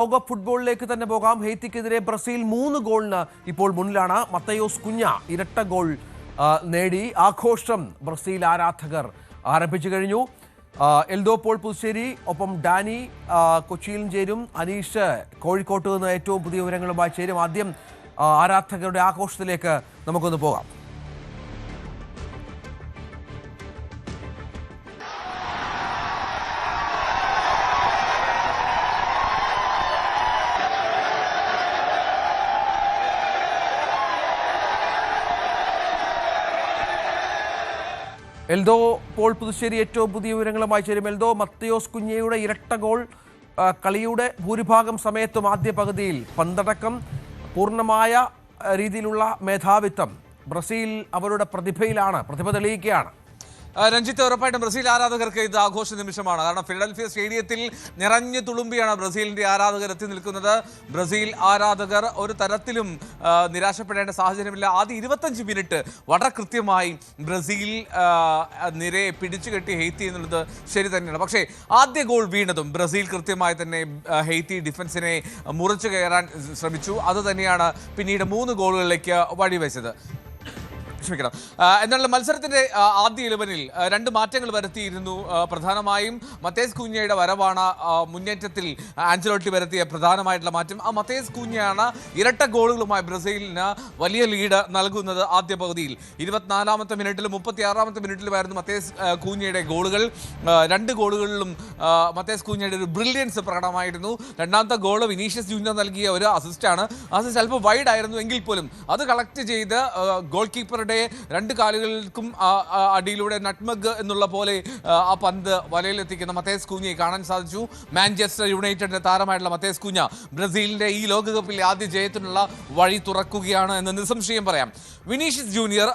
ലോക ഫുട്ബോളിലേക്ക് തന്നെ പോകാം. ഹെയ്ത്തിക്കെതിരെ ബ്രസീൽ 3 ഗോളിന് ഇപ്പോൾ മുന്നിലാണ്. മത്തയോസ് കുഞ്ഞ ഇരട്ട ഗോൾ നേടി ആഘോഷം ബ്രസീൽ ആരാധകർ ആരംഭിച്ചു കഴിഞ്ഞു. എൽദോ പോൾ പുതുശ്ശേരി, ഒപ്പം ഡാനി കൊച്ചിയിൽ ചേരും, അനീഷ് കോഴിക്കോട്ട് നിന്ന് ഏറ്റവും പുതിയ വിവരങ്ങളുമായി ചേരും. ആദ്യം ആരാധകരുടെ ആഘോഷത്തിലേക്ക് നമുക്കൊന്ന് പോകാം. എൽദോ പോൾ പുതുശ്ശേരി ഏറ്റവും പുതിയ വിവരങ്ങളുമായി ചേരും. എൽദോ, മത്തയോസ് കുഞ്ഞയുടെ ഇരട്ട ഗോൾ, കളിയുടെ ഭൂരിഭാഗം സമയത്തും ആദ്യ പകുതിയിൽ പന്തടക്കം, പൂർണ്ണമായ രീതിയിലുള്ള മേധാവിത്വം. ബ്രസീൽ അവരുടെ പ്രതിഭ തെളിയിക്കുകയാണ്. രഞ്ജിത്ത്, ഉറപ്പായിട്ടും ബ്രസീൽ ആരാധകർക്ക് ഇത് ആഘോഷ നിമിഷമാണ്. കാരണം ഫിലഡൽഫിയ സ്റ്റേഡിയത്തിൽ നിറഞ്ഞു തുളുമ്പിയാണ് ബ്രസീലിന്റെ ആരാധകർ എത്തി നിൽക്കുന്നത്. ബ്രസീൽ ആരാധകർ ഒരു തരത്തിലും നിരാശപ്പെടേണ്ട സാഹചര്യമില്ല. ആദ്യ 25 മിനിറ്റ് വളരെ കൃത്യമായി ബ്രസീൽ നിരയെ പിടിച്ചുകെട്ടി ഹെയ്ത്തി എന്നുള്ളത് ശരി തന്നെയാണ്. പക്ഷേ ആദ്യ ഗോൾ വീണതും ബ്രസീൽ കൃത്യമായി തന്നെ ഹെയ്ത്തി ഡിഫൻസിനെ മുറിച്ചു കയറാൻ ശ്രമിച്ചു. അതുതന്നെയാണ് പിന്നീട് 3 ഗോളുകളിലേക്ക് വഴിവെച്ചത്. ക്ഷമിക്കണം. എന്നാൽ മത്സരത്തിന്റെ ആദ്യ 11-ൽ 2 മാറ്റങ്ങൾ വരുത്തിയിരുന്നു. പ്രധാനമായും മത്തേസ് കുഞ്ഞയുടെ വരവാണ് മുന്നേറ്റത്തിൽ ആഞ്ചലോട്ടി വരുത്തിയ പ്രധാനമായിട്ടുള്ള മാറ്റം. ആ മത്തേസ് കുഞ്ഞയാണ് ഇരട്ട ഗോളുകളുമായി ബ്രസീലിന് വലിയ ലീഡ് നൽകുന്നത്. ആദ്യ പകുതിയിൽ 24-ാമത്തെ മിനിറ്റിലും 36-ാമത്തെ മിനിറ്റിലുമായിരുന്നു മത്തേസ് കുഞ്ഞയുടെ ഗോളുകൾ. 2 ഗോളുകളിലും മത്തേസ് കുഞ്ഞയുടെ ഒരു ബ്രില്യൻസ് പ്രകടമായിരുന്നു. രണ്ടാമത്തെ ഗോൾ വിനീഷ്യസ് ജൂനിയർ നൽകിയ ഒരു അസിസ്റ്റാണ്. അസിസ്റ്റ് അല്പം വൈഡ് ആയിരുന്നു എങ്കിൽ പോലും അത് കളക്ട് ചെയ്ത് ഗോൾ കീപ്പറുടെ 2 കാലുകൾക്കും അടിയിലൂടെ നട്ട്മഗ് എന്നുള്ള പോലെ ആ പന്ത് വലയിലെത്തിക്കുന്ന മത്തേസ് കുഞ്ഞയെ കാണാൻ സാധിച്ചു. മാഞ്ചസ്റ്റർ യുണൈറ്റഡിന്റെ താരമായിട്ടുള്ള മത്തേസ് കുഞ്ഞ ബ്രസീലിന്റെ ഈ ലോകകപ്പിലെ ആദ്യ ജയത്തിനുള്ള വഴി തുറക്കുകയാണ് എന്ന് നിസ്സംശയം പറയാം. വിനീഷ്യസ് ജൂനിയർ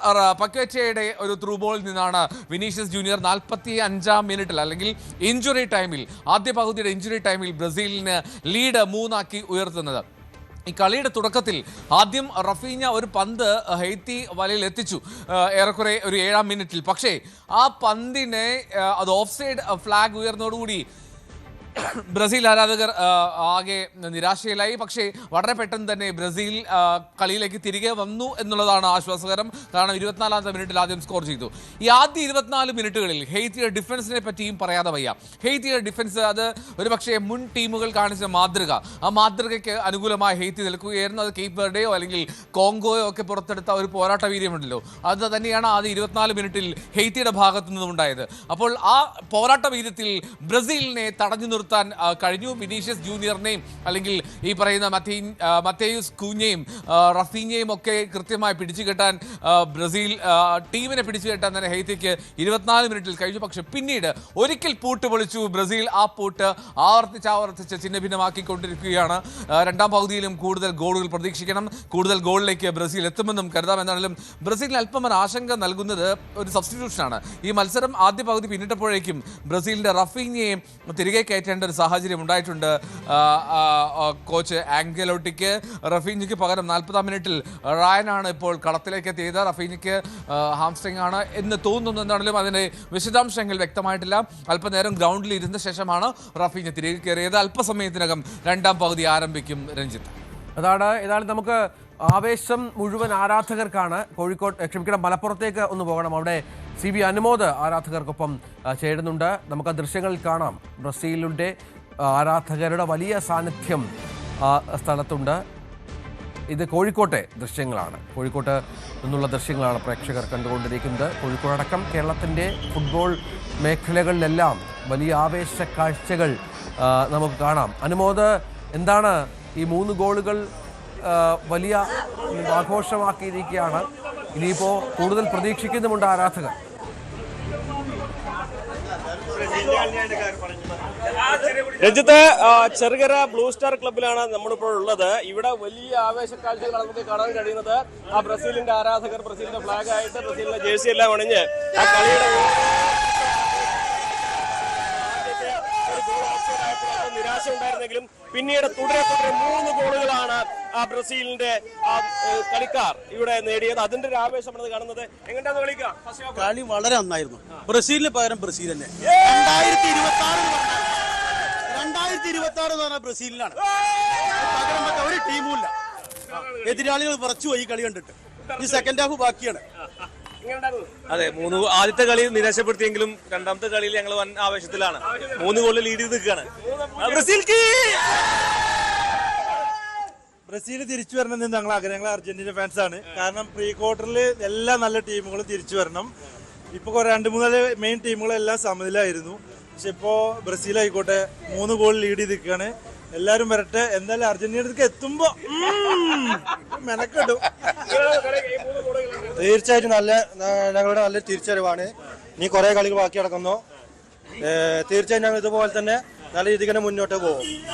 പക്വേറ്റയുടെ ഒരു ത്രൂ ബോളിൽ നിന്നാണ് വിനീഷ്യസ് ജൂനിയർ 45-ാം മിനിറ്റിൽ, അല്ലെങ്കിൽ ഇഞ്ചുറി ടൈമിൽ, ആദ്യ പകുതിയുടെ ഇഞ്ചുറി ടൈമിൽ ബ്രസീലിന് ലീഡ് 3-ആക്കി ഉയർത്തുന്നത്. ഈ കളിയുടെ തുടക്കത്തിൽ ആദ്യം റഫീഞ്ഞ ഒരു പന്ത് ഹെയ്ത്തി വലയിൽ എത്തിച്ചു, ഏറെക്കുറെ ഒരു 7-ാം മിനിറ്റിൽ. പക്ഷേ ആ പന്തിനെ അത് ഓഫ് സൈഡ് ഫ്ലാഗ് ഉയർന്നതോടുകൂടി ബ്രസീൽ ആരാധകർ ആകെ നിരാശയിലായി. പക്ഷേ വളരെ പെട്ടെന്ന് തന്നെ ബ്രസീൽ കളിയിലേക്ക് തിരികെ വന്നു എന്നുള്ളതാണ് ആശ്വാസകരം. കാരണം 24-ാമത്തെ മിനിറ്റിൽ ആദ്യം സ്കോർ ചെയ്തു. ഈ ആദ്യ 24 മിനിറ്റുകളിൽ ഹെയ്ത്തിയുടെ ഡിഫൻസിനെ പറ്റിയും പറയാതെ വയ്യ. ഹെയ്ത്തിയുടെ ഡിഫൻസ് അത് ഒരു പക്ഷേ മുൻ ടീമുകൾ കാണിച്ച മാതൃക, ആ മാതൃകയ്ക്ക് അനുകൂലമായി ഹെയ്ത്തി നിൽക്കുകയായിരുന്നു. അത് കേപ്പ് വെർഡെയോ അല്ലെങ്കിൽ കോങ്കോയോ ഒക്കെ പുറത്തെടുത്ത ഒരു പോരാട്ട വീര്യമുണ്ടല്ലോ, അത് തന്നെയാണ് ആദ്യ 24 മിനിറ്റിൽ ഹെയ്ത്തിയുടെ ഭാഗത്തു നിന്നും ഉണ്ടായത്. അപ്പോൾ ആ പോരാട്ട വീര്യത്തിൽ ബ്രസീലിനെ തടഞ്ഞു നിർത്താൻ കഴിഞ്ഞു. വിനീഷ്യസ് ജൂനിയറിനെയും അല്ലെങ്കിൽ ഈ പറയുന്ന മത്തേയൂസ് കുഞ്ഞയും റഫീഞ്ഞയും ഒക്കെ കൃത്യമായി പിടിച്ചുകെട്ടാൻ ബ്രസീൽ ടീമിനെ പിടിച്ചുകെട്ടാൻ തന്നെ ഹെയ്ത്തിക്ക് 24 മിനിറ്റിൽ കഴിഞ്ഞു. പക്ഷെ പിന്നീട് ഒരിക്കൽ പൂട്ട് പൊളിച്ചു ബ്രസീൽ. ആ പൂട്ട് ആവർത്തിച്ച് ഛിന്നഭിന്നമാക്കിക്കൊണ്ടിരിക്കുകയാണ്. 2-ാം പകുതിയിലും കൂടുതൽ ഗോളുകൾ പ്രതീക്ഷിക്കണം. കൂടുതൽ ഗോളിലേക്ക് ബ്രസീൽ എത്തുമെന്നും കരുതാം. എന്നാലും ബ്രസീലിന് അല്പം ആശങ്ക നൽകുന്നത് ഒരു സബ്സ്റ്റിറ്റ്യൂഷനാണ്. ഈ മത്സരം ആദ്യ പകുതി പിന്നിട്ടപ്പോഴേക്കും ബ്രസീലിന്റെ റഫീഞ്ഞയെ തിരികെ കയറ്റേണ്ട ഒരു സാഹചര്യം ഉണ്ടായിട്ടുണ്ട്. കോച്ച് ആഞ്ചലോട്ടിക്ക് റഫീഞ്ഞയ്ക്ക് പകരം 40-ാം മിനിറ്റിൽ റായനാണ് ഇപ്പോൾ കളത്തിലേക്ക് എത്തിയത്. റഫീഞ്ഞയ്ക്ക് ഹാംസ്ട്രിങ് ആണ് എന്ന് തോന്നുന്നു. എന്താണെങ്കിലും അതിൻ്റെ വിശദാംശങ്ങൾ വ്യക്തമായിട്ടില്ല. അല്പനേരം ഗ്രൗണ്ടിൽ ഇരുന്ന ശേഷമാണ് റഫീഞ്ഞ തിരികെ കയറിയത്. അല്പസമയത്തിനകം 2-ാം പകുതി ആരംഭിക്കും. രഞ്ജിത്ത്, ഏതായാലും നമുക്ക് ആവേശം മുഴുവൻ ആരാധകർക്കാണ്. മലപ്പുറത്തേക്ക് ഒന്ന് പോകണം. അവിടെ CB അനുമോദ് ആരാധകർക്കൊപ്പം ചേരുന്നുണ്ട്. നമുക്ക് ആ ദൃശ്യങ്ങളിൽ കാണാം. ബ്രസീലിൻ്റെ ആരാധകരുടെ വലിയ സാന്നിധ്യം സ്ഥലത്തുണ്ട്. ഇത് കോഴിക്കോട്ടെ ദൃശ്യങ്ങളാണ്. കോഴിക്കോട്ട് നിന്നുള്ള ദൃശ്യങ്ങളാണ് പ്രേക്ഷകർ കണ്ടുകൊണ്ടിരിക്കുന്നത്. കോഴിക്കോടടക്കം കേരളത്തിൻ്റെ ഫുട്ബോൾ മേഖലകളിലെല്ലാം വലിയ ആവേശ കാഴ്ചകൾ നമുക്ക് കാണാം. അനുമോദ്, എന്താണ് ഈ 3 ഗോളുകൾ വലിയ ആഘോഷമാക്കിയിരിക്കുകയാണ്. ഇനിയിപ്പോൾ കൂടുതൽ പ്രതീക്ഷിക്കുന്നുമുണ്ട് ആരാധകർ. രഞ്ജിത്ത്, ചെറുകര ബ്ലൂ സ്റ്റാർ ക്ലബ്ബിലാണ് നമ്മളിപ്പോൾ ഉള്ളത്. ഇവിടെ വലിയ ആവേശ കാഴ്ചകളാണ് നമുക്ക് കാണാൻ കഴിയുന്നത്. ആ ബ്രസീലിന്റെ ആരാധകർ ബ്രസീലിന്റെ ഫ്ലാഗ് ആയിട്ട് ബ്രസീലിന്റെ ജേഴ്സി എല്ലാം അണിഞ്ഞ് ആ കളിയുടെ നിരാശ ഉണ്ടായിരുന്നെങ്കിലും പിന്നീട് തുടരെ 3 ഗോളുകളാണ് ബ്രസീലിന്റെ കളിക്കാർ ഇവിടെ നേടിയത്. അതിന്റെ ഒരു ആവേശമാണ് കാണുന്നത്. എങ്ങനെയാണ് കളി വളരെ നന്നായിരുന്നു. ബ്രസീലിന് പകരം ബ്രസീൽ തന്നെ. 2026 എന്ന് പറഞ്ഞാൽ ബ്രസീലിനാണ്. പകരം വെക്കാൻ ഒരു ടീമുമില്ല. എതിരാളികൾ വിറച്ചു പോയി കളി കണ്ടിട്ട്. ഈ സെക്കൻഡ് ഹാഫ് ബാക്കിയാണ്. അതെ, ആദ്യത്തെ കളി നിരാശപ്പെടുത്തിയെങ്കിലും രണ്ടാമത്തെ കളിയിൽ ഞങ്ങൾ വൻ ആവേശത്തിലാണ്. 3 ഗോളിൽ ലീഡ് ചെയ്ത് നിൽക്കുകയാണ്. ബ്രസീൽ തിരിച്ചു വരണമെന്ന് ഞങ്ങൾ ആഗ്രഹം. ഞങ്ങൾ അർജന്റീന ഫാൻസ് ആണ്. കാരണം പ്രീ ക്വാർട്ടറിൽ എല്ലാ നല്ല ടീമുകളും തിരിച്ചു വരണം. ഇപ്പൊ 2-3 മെയിൻ ടീമുകളെല്ലാം സമനിലായിരുന്നു. പക്ഷെ ഇപ്പോ ബ്രസീൽ ആയിക്കോട്ടെ 3 ഗോൾ ലീഡ് ചെയ്ത് നിൽക്കുകയാണ്. എല്ലാരും വരട്ടെ. എന്തായാലും അർജന്റീനക്ക് എത്തുമ്പോ മെനക്കെടും. തീർച്ചയായിട്ടും ഞങ്ങളുടെ നല്ല തിരിച്ചറിവാണ്. ഇനി കുറെ കളികൾ ബാക്കി കിടക്കുന്നു. തീർച്ചയായും ഞങ്ങൾ ഇതുപോലെ തന്നെ നല്ല രീതിക്ക് തന്നെ മുന്നോട്ട് പോകും.